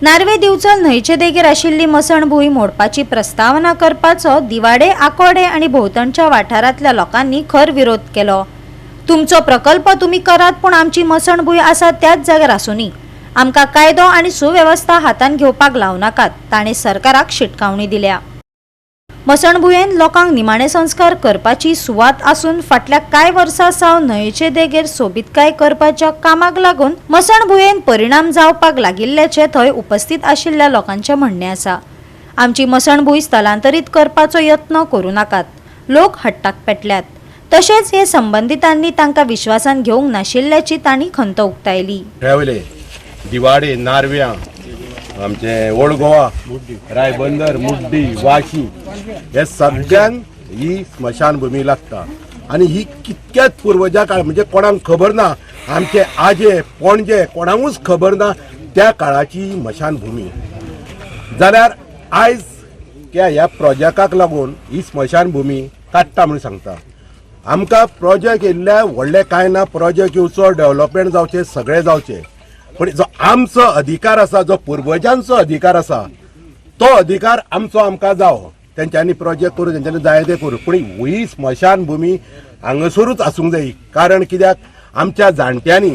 Norway Bicholim न्हंयचे देगेर आशिल्ली मसणभूंय मोडपाची प्रस्तावना करपाचो दिवाडे आकोडे आनी भोवतणच्या वाठारांतल्या लोकांनी खर विरोध केलो। तुमचो प्रकल्प तुम्ही करात, पूण आमची मसणभूंय आसा त्याच जाग्यार आसुनी आमकां कायदो आनी सुवेवस्था हातान घेवपाक लाव नाकात, ताणें सरकाराक शिटकावणी दिल्या। मसणभुंयेन लोकांक निमाणे संस्कार करपाची सुवात आसून फाटल्या कांय वर्सां सावन न्हंयचे देगेर सोबीतकाय करपाच्या कामाक लागून मसणभुंयेन परिणाम जावपाक लागिल्ल्याचे थंय उपस्थित आशिल्ल्या लोकांचे म्हणणे आसा। आमची मसणभूंय स्थलांतरीत करपाचो यत्न करूं नाकात, लोक हट्टाक पेटल्यात। तशेंच हे संबंधितांनी तांकां विश्वासान घेवंक नाशिल्ल्याची तांणी खंत उक्तायली। दिवाडे, नार्व्या, आमचे ओल्ड गोवा, रायबंदर, मुड्डी, वाशी हे सगळ्यांक ही स्मशानभूमी लागता आणि ही कितक्याच पुर्वजा काळ म्हणजे कोणाक खबर ना, आमचे आजे पणजे कोणाकूच खबर ना त्या काळाची स्मशानभूमी। जाल्यार आयज ह्या प्रोजेक्टाक लागून ही स्मशानभूमी काडटा म्हणून सांगता। आमकां प्रोजेक्ट येयल्ल्या व्हडले कांय ना, प्रोजेक्ट येवचो, डेव्हलपमेंट जावचे, सगळे जावचे, पण जो आमचो अधिकार आसा, जो पुर्वजांचो अधिकार आसा, तो अधिकार आमकां जावो। तेंच्यांनी प्रोजेक्ट करूं, तेंच्यांनी जाय ते करूं, पूण ही स्मशानभूमी हांगासरूच आसूंक जाय। कारण कित्याक आमच्या जाणट्यांनी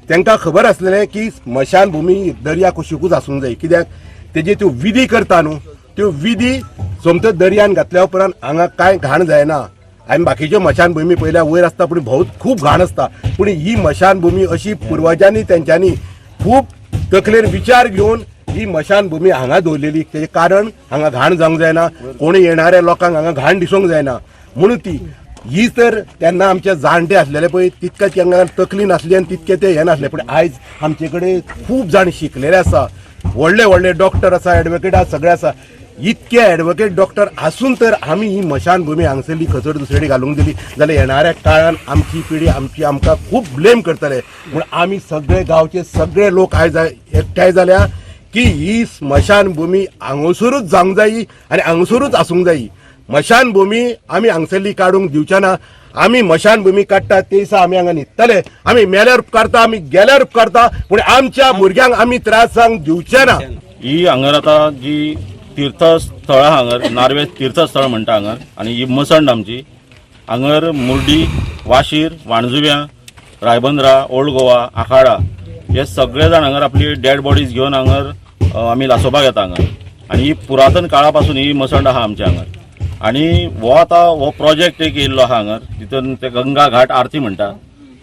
तांकां खबर आसलेलें की स्मशानभूमी दर्या कुशीकूच आसूंक जाय, कित्याक तेजी त्यो विधी करता न्हू, त्यो विधी सोमत्यो दर्यान घातल्या उपरांत हांगा कांय घाण जायना। आमी बाकीच्यो मशानभूमी पयल्या वयर आसता पूण खूब घाण आसता, पूण ही मशानभूमी अशी पुर्वजांनी तेंच्यांनी खूब तकलेर विचार घेवन ही मशानभूमी हांगा दवरलेली। तेजें कारण हांगा घाण जावंक जायना, कोणी येणाऱ्या लोकांक हांगा घाण दिसूंक जायना म्हणून ती ही तर तेन्ना आमचे जाणटे आसलेले पळय तितके तांकां तकली नासली आनी तितके ते हे नासले। पूण आयज आमचे कडेन खूब जाण शिकलेले आसा, व्हडले व्हडले डॉक्टर आसा, एडवोकेट आसा, सगळे आसा। इतके एडवोकेट डॉक्टर आसून तर आमी ही मशानभूमी हांगसरली खचोड दुसरे घालूंक दिली जाल्यार येणाऱ्या काळान आमची पिढी आमकां खूब ब्लेम करतले। पूण आमी सगळे गांवचे सगळे लोक आयज एकठांय जाल्या की ही स्मशानभूमी हांगसरूच जावंक जायी आनी हांगसरूच आसूंक जायी। मशानभूमी आमी हांगसरली काडूंक दिवचे ना। आमी मशानभूमी काडटा ते दिसा आमी हांगा न्हिदतले, आमी मेल्यार उपकारता, आमी गेल्यार उपकारता, पूण आमच्या भुरग्यांक आमी त्रास जावंक दिवचे ना। ही हांगर आतां जी तीर्थस्थळ हांगर नार्वे तीर्थस्थळ म्हणटा हांगर, आनी ही मसण आमची हांगर मुर्डी, वाशीर, वाणजुव्या, रायबंद्रा, ओल्ड गोवा, आखाडा हे सगळे जाण हांगर आपली डेड बॉडीज घेवन हांगर आमी लासोवपाक येता हांगर। आनी ही पुरातन काळा पासून ही मसण आहा आमच्या हांगर। आनी हो प्रोजेक्ट एक येयल्लो आहा हांगर, तितून ते गंगा घाट आरती म्हणटा,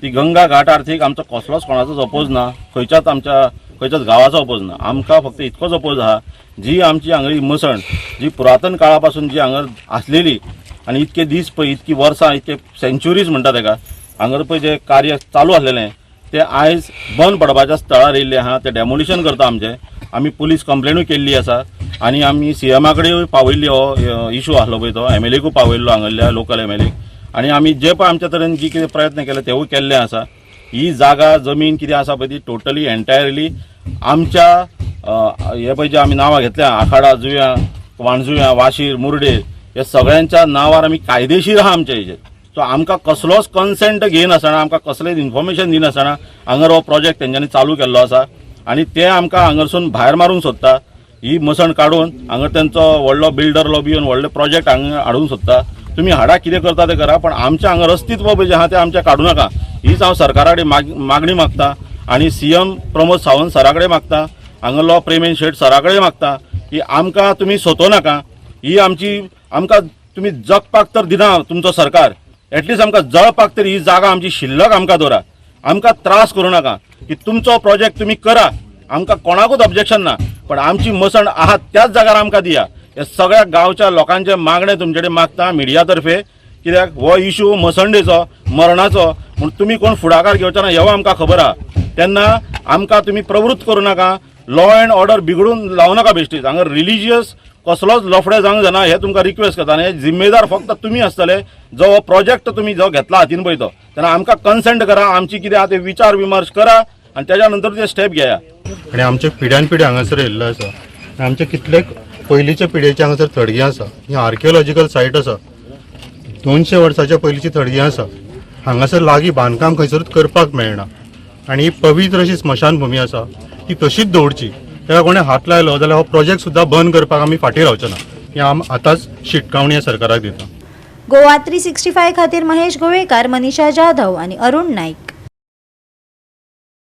ती गंगा घाट आरतीक आमचो कसलोच कोणाचोच अपोज ना, खंयच्याच गांवाचो अपोज ना। आमकां फक्त इतकोच अपोज आहा जी आमची हांगा ही मसण जी पुरातन काळा पासून जी हांगर आसलेली आनी इतके दीस पळय, इतकी वर्सां, इतके सेंच्युरीज म्हणटा ताका, हांगर पळय जे कार्य चालू आसलेलें ते आयज बंद पडपाच्या स्थळार येयल्ले आहा। ते डेमोलिशन करता आमचे। आमी पुलीस कंप्लेनूय केल्ली आसा आनी आमी CMा कडेन पावयल्ली, हो इशू आसलो पळय तो MLAकूय पावयल्लो हांगल्या लोकल MLAक। आनी आमी जे पळय आमच्या तरेन जी कितें प्रयत्न केले तेवूय केल्ले आसा। ही जागा जमीन कितें आसा पळय ती टोटली एंटायरली आमच्या हे पळय जे आमी नांवां घेतल्या, आखाडा, जुव्या, वाणजुव्या, वाशीर, मुर्डे हे सगळ्यांच्या नांवार आमी कायदेशीर आहा आमच्या हेजेर। सो आमकां कसलोच कन्सेंट घेयनासतना, आमकां कसलेंच इन्फॉर्मेशन दिनासतना हांगर हो प्रोजेक्ट तेंच्यांनी चालू केल्लो आसा आनी ते आमकां हांगरसून भायर मारूंक सोदता। ही मसण काडून हांगर तेंचो व्हडलो बिल्डर लॉबी येवन व्हडले प्रोजेक्ट हांगा हाडूंक सोदता। तुमी हाडा, कितें करता तें करा, पण आमच्या हांगर अस्तित्व पळय जें आहा तें आमचें काडूं नाका, हीच हांव सरकारा कडेन मागणी मागता आनी CM प्रमोद सावंत सरा कडेन मागता, हांगलो प्रेमेन शेट सरा कडेन मागता की आमकां तुमी सोदूं नाका। ही आमकां तुमी जगपाक तर दिना तुमचो सरकार, एटलिस्ट आमकां जळपाक तरी ही जागा आमची शिल्लक आमकां दवरा। आमकां त्रास करूं नाका की तुमचो प्रोजेक्ट तुमी करा, आमकां कोणाकूच ऑब्जेक्शन ना, पण आमची मसण आहा त्याच जाग्यार आमकां दिया। हे सगळ्या गांवच्या लोकांचे मागणे तुमचे कडेन मागता मिडिया तर्फे, कित्याक हो इशू मसणडेचो, मरणाचो, म्हूण तुमी कोण फुडाकार घेवचे ना हें आमकां खबर आहा। तेन्ना आमकां तुमी प्रवृत्त करूं नाका, लॉ एंड ऑर्डर बिगडून लावं नाका बेश्टीच। हांगा रिलिजियस कसलोच लफडे जावंक जायना हें तुमकां रिक्वेस्ट करता। आनी जिम्मेदार फक्त तुमी आसतले, जो प्रोजेक्ट तुमी जो घेतला हातीन पळय तो, तेन्ना आमकां कन्सेंट करा, आमची कितें आहा ते विचार विमर्श करा आनी तेज्या नंतर ते स्टेप घेया। आनी आमचे पिढ्यान पिढी हांगासर येयल्लो आसा। आमचे कितलेक पयलींच्या पिढयेची हांगासर थडगी आसा। ही आर्किओलॉजिकल सायट आसा, 200 वर्सांच्या पयलींची थडगी आसा। हांगासर लागीं बांदकाम खंयसरूच करपाक मेळना आनी ही पवित्र अशी स्मशानभूमी आसा ती तशीच दवरची। तेका कोणें हात लायलो जाल्यार हो प्रोजेक्ट सुद्दां बंद करपाक आमी फाटीं रावचे ना ही आतांच शिटकावणी ह्या सरकाराक दिता. गोवा 365 खातीर महेश गोवेकार, मनीषा जाधव आणि अरुण नाईक.